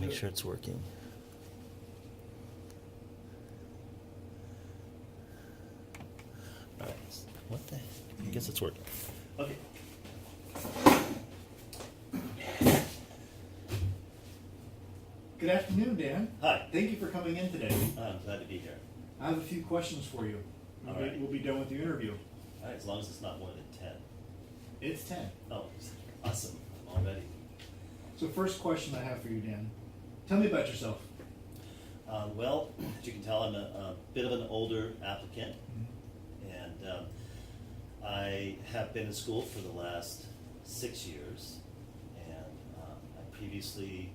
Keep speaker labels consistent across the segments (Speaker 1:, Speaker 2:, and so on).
Speaker 1: Make sure it's working. All right. What the? I guess it's working. Okay.
Speaker 2: Good afternoon, Dan.
Speaker 1: Hi.
Speaker 2: Thank you for coming in today.
Speaker 1: I'm glad to be here.
Speaker 2: I have a few questions for you.
Speaker 1: All right.
Speaker 2: We'll be done with the interview.
Speaker 1: All right, as long as it's not more than 10.
Speaker 2: It's 10.
Speaker 1: Oh, awesome. I'm all ready.
Speaker 2: So first question I have for you, Dan. Tell me about yourself.
Speaker 1: Well, as you can tell, I'm a bit of an older applicant, and I have been in school for the last 6 years, and I previously,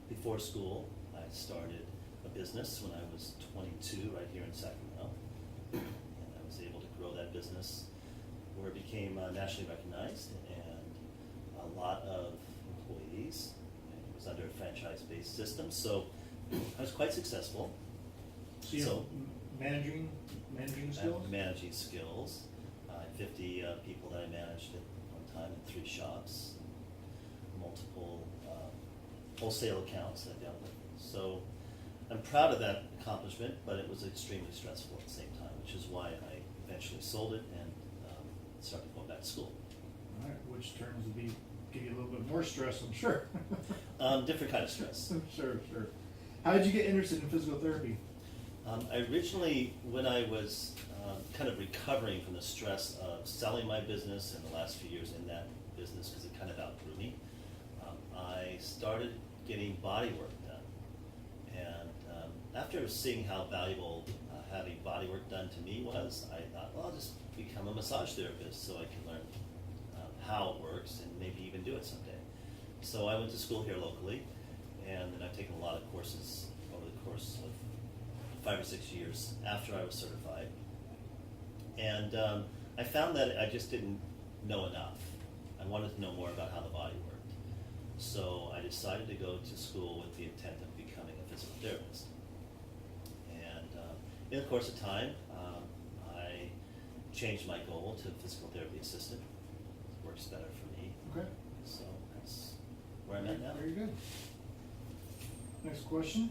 Speaker 1: before school, I started a business when I was 22 right here in Sacramento, and I was able to grow that business where it became nationally recognized, and a lot of employees, and it was under a franchise-based system, so I was quite successful.
Speaker 2: So you have managing
Speaker 1: I
Speaker 2: skills?
Speaker 1: have managing skills. I had 50 people that I managed at one time in 3 shops, multiple wholesale accounts that I dealt with. So I'm proud of that accomplishment, but it was extremely stressful at the same time, which is why I eventually sold it and started going back to school.
Speaker 2: All right, which turns to be give you a little bit more stress, I'm sure.
Speaker 1: Different kind of stress.
Speaker 2: Sure. How did you get interested in physical therapy?
Speaker 1: I originally, when I was kind of recovering from the stress of selling my business in the last few years in that business, because it kind of outgrew me, I started getting body work done. And after seeing how valuable having body work done to me was, I thought, well, I'll just become a massage therapist so I can learn how it works and maybe even do it someday. So I went to school here locally, and then I've taken a lot of courses over the course of 5 or 6 years after I was certified. And I found that I just didn't know enough. I wanted to know more about how the body worked. So I decided to go to school with the intent of becoming a physical therapist. And in the course of time, I changed my goal to physical therapy assistant. It works better for me.
Speaker 2: Okay.
Speaker 1: So that's where I'm at now.
Speaker 2: Very good. Next question.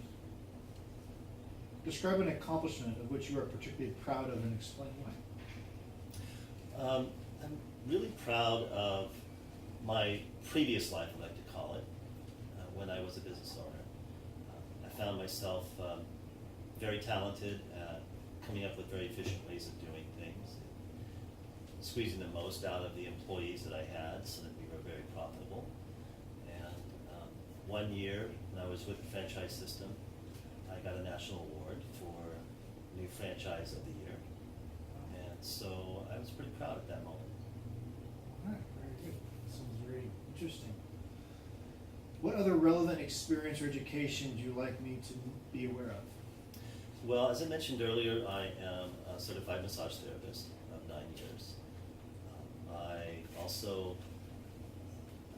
Speaker 2: Describe an accomplishment of which you are particularly proud of and explain why.
Speaker 1: I'm really proud of my previous life, I like to call it, when I was a business owner. I found myself very talented at coming up with very efficient ways of doing things, squeezing the most out of the employees that I had so that we were very profitable. And 1 year, when I was with the franchise system, I got a national award for new franchise of the year. And so I was pretty proud at that moment.
Speaker 2: All right, very good. Sounds very interesting. What other relevant experience or education would you like me to be aware of?
Speaker 1: Well, as I mentioned earlier, I am a certified massage therapist of 9 years. I also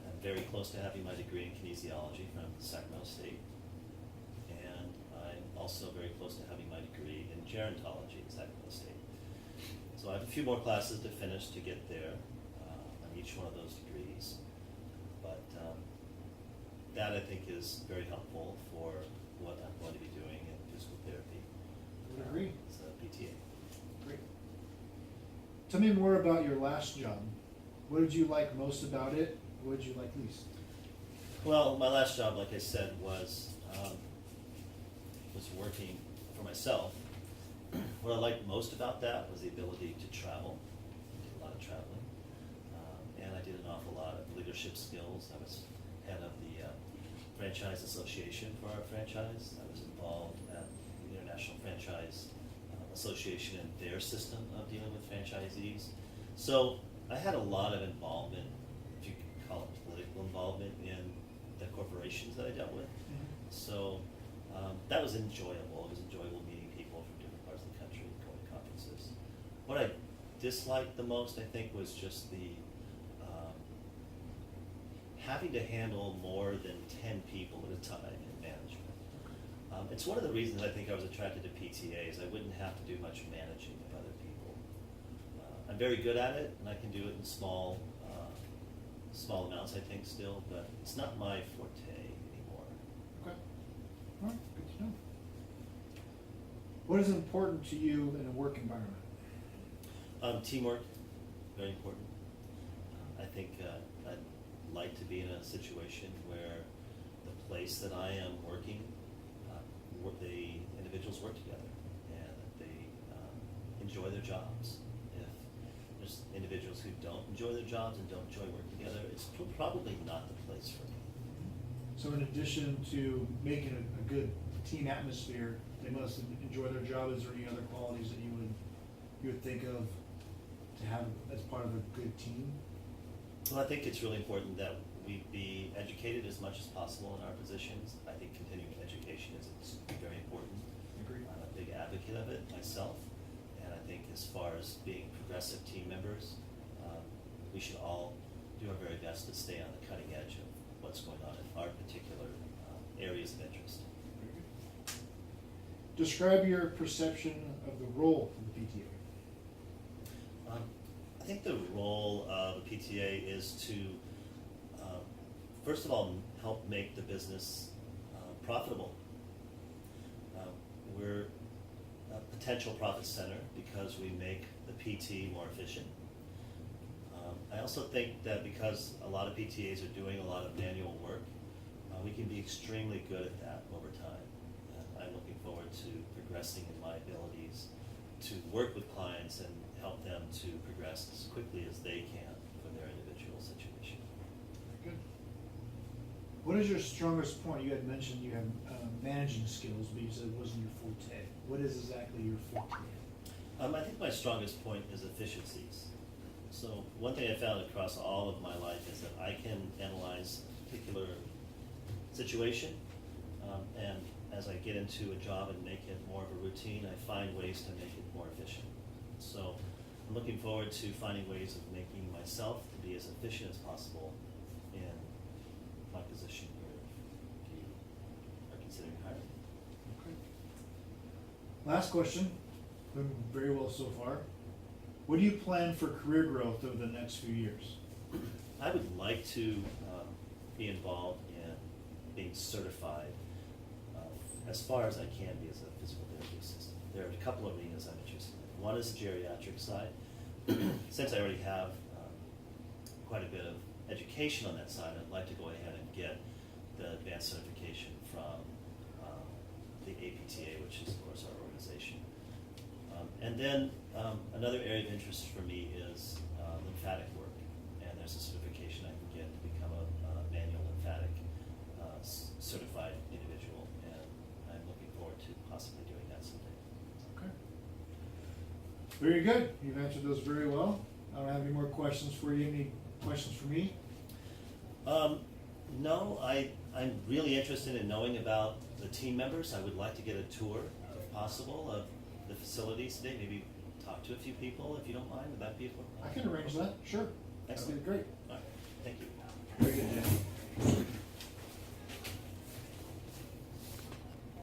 Speaker 1: am very close to having my degree in kinesiology from Sacramento State. And I'm also very close to having my degree in gerontology at Sacramento State. So I have a few more classes to finish to get there on each one of those degrees. But that I think is very helpful for what I'm going to be doing in physical therapy.
Speaker 2: I would agree.
Speaker 1: As a PTA.
Speaker 2: Great. Tell me more about your last job. What did you like most about it? What did you like least?
Speaker 1: Well, my last job, like I said, was working for myself. What I liked most about that was the ability to travel. I did a lot of traveling. And I did an awful lot of leadership skills. I was head of the Franchise Association for our franchise. I was involved at the International Franchise Association and their system of dealing with franchisees. So I had a lot of involvement, if you could call it political involvement, in the corporations that I dealt with. So that was enjoyable. It was enjoyable meeting people from different parts of the country, going to conferences. What I disliked the most, I think, was just the having to handle more than 10 people at a time in management. It's one of the reasons I think I was attracted to PTA is I wouldn't have to do much managing of other people. I'm very good at it, and I can do it in small amounts, I think, still, but it's not my forte anymore.
Speaker 2: What is important to you in a work environment?
Speaker 1: Teamwork, very important. I think I'd like to be in a situation where the place that I am working, the individuals work together and that they enjoy their jobs. If there's individuals who don't enjoy their jobs and don't enjoy working together, it's probably not the place for me.
Speaker 2: So in addition to making a good team atmosphere, they must enjoy their job. Is there any other qualities that you would think of to have as part of a good team?
Speaker 1: Well, I think it's really important that we be educated as much as possible in our positions. I think continuing education is very important.
Speaker 2: Agreed.
Speaker 1: I'm a big advocate of it myself, and I think as far as being progressive team members, we should all do our very best to stay on the cutting edge of what's going on in our particular areas of interest.
Speaker 2: Very good. Describe your perception of the role of the PTA.
Speaker 1: I think the role of a PTA is to, first of all, help make the business profitable. We're a potential profit center because we make the PT more efficient. I also think that because a lot of PTAs are doing a lot of manual work, we can be extremely good at that over time. I'm looking forward to progressing in my abilities to work with clients and help them to progress as quickly as they can for their individual situation.
Speaker 2: Very good. What is your strongest point? You had mentioned you have managing skills, but you said it wasn't your forte. What is exactly your forte?
Speaker 1: I think my strongest point is efficiencies. So one thing I found across all of my life is that I can analyze a particular situation, and as I get into a job and make it more of a routine, I find ways to make it more efficient. So I'm looking forward to finding ways of making myself to be as efficient as possible in my position here, if you are considering hiring.
Speaker 2: Okay. Last question. Doing very well so far. What do you plan for career growth over the next few years?
Speaker 1: I would like to be involved in being certified as far as I can be as a physical therapy assistant. There are a couple of arenas I'm interested in. One is the geriatric side. Since I already have quite a bit of education on that side, I'd like to go ahead and get the advanced certification from the APTA, which is, of course, our organization. And then another area of interest for me is lymphatic work, and there's a certification I can get to become a manual lymphatic certified individual, and I'm looking forward to possibly doing that someday.
Speaker 2: Okay. Very good. You've answered those very well. I don't have any more questions for you. Any questions for me?
Speaker 1: No, I'm really interested in knowing about the team members. I would like to get a tour, if possible, of the facilities today. Maybe talk to a few people, if you don't mind. Would that be?
Speaker 2: I can arrange that. Sure.
Speaker 1: Excellent.
Speaker 2: That'd be great.
Speaker 1: All right. Thank you.
Speaker 2: Very good, Jim.